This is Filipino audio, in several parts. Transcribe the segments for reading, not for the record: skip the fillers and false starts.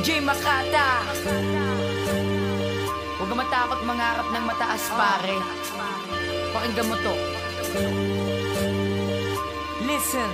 J. Makata. Huwag ka matakot mangarap ng mataas, pare. Pakinggan mo to. Listen.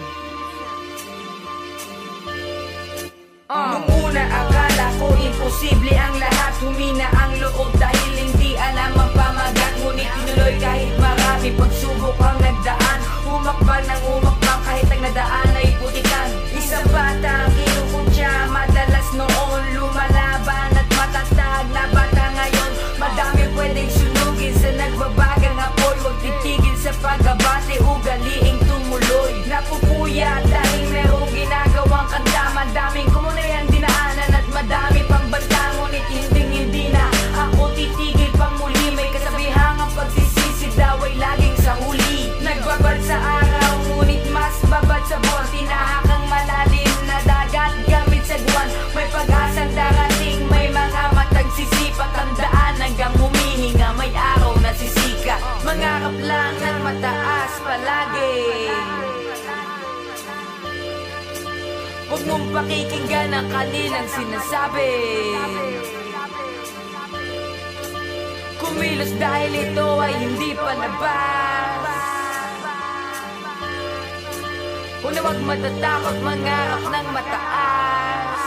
Nung una akala ko imposible ang lahat. Humina ang loob dahil hindi alam ang pamagat. Ngunit tinuloy kahit marami pagsubok ang nagdaan. Humakbang ng humakbang kahit ang nadaan ay putikan. Isang bata ang kinukutya madalas noon. Lumalaban at matatag na bata ngayon. Madami pwedeng sunugin sa nagbabagang apoy. Huwag titigil sa pagkabate, ugaliing tumuloy. Napupuya dahil merong ginagawang kanta. Madaming kumunay ang dinaanan at madami pang banta. Ngunit hindi na ako titigil pang muli. May kasabihang ang pagsisisi daw ay laging sa huli. Nagbabad sa araw ngunit mas babad sa buwan. Tinahakang malalim na dagat gamit sa guwan. May pag-asang darating, may mga matang sisipat. Tandaan hanggang humihinga, may araw na sisikat. Mangarap lang ng mataas palagi. Huwag mong pakikinggan ang kanilang sinasabi. Kumilos dahil ito ay hindi palabas. Una huwag matatakot mangarap ng mataas.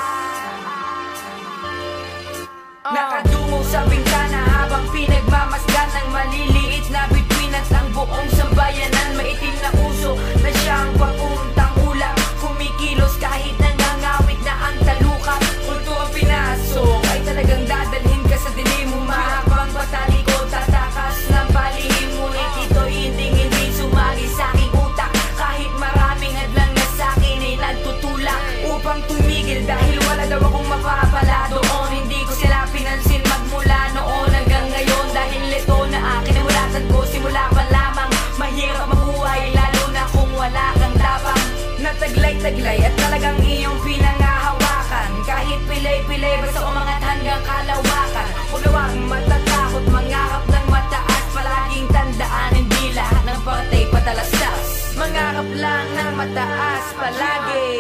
Nakadungo sa bintana habang pinagmamasdan ng maliliit na bituin at ang buong sambayanan. Maitim na uso na siyang papuntang ulap. Kumikilos kahit nangangawit na ang talukap. Kulto ang pinasok ay talagang dadalhin ka sa dilim. Humahakbang patalikod, tatakas ng palihim. Ngunit ito'y hindi sumagi sa aking utak. Kahit maraming hadlang na sa'kin ay nagtutulak upang tumigil dahil wala daw akong mapapala doon. Hindi ko sila pinansin magmula noon hanggang ngayon. Dahil ito na akin ang mulatan ko simula pa lamang. Mahirap mabuhay lalo na kung wala kang tapang. Nataglay-taglay at talagang iyong pinangahawakan. Kahit pilay-pilay basta umangat hanggang kalawakan. Huwag na huwag matatakot mangarap ng mataas. Palaging tandaan hindi lahat ng patay patalastas. Mangarap lang ng mataas palagi.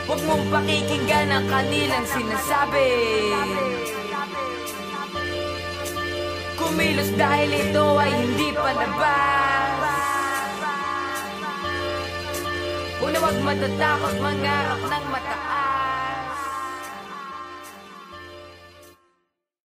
Huwag mong pakikinggan ang kanilang sinasabi. Kumilos dahil ito ay hindi palabas. Una huwag matatakot mangarap ng mataas.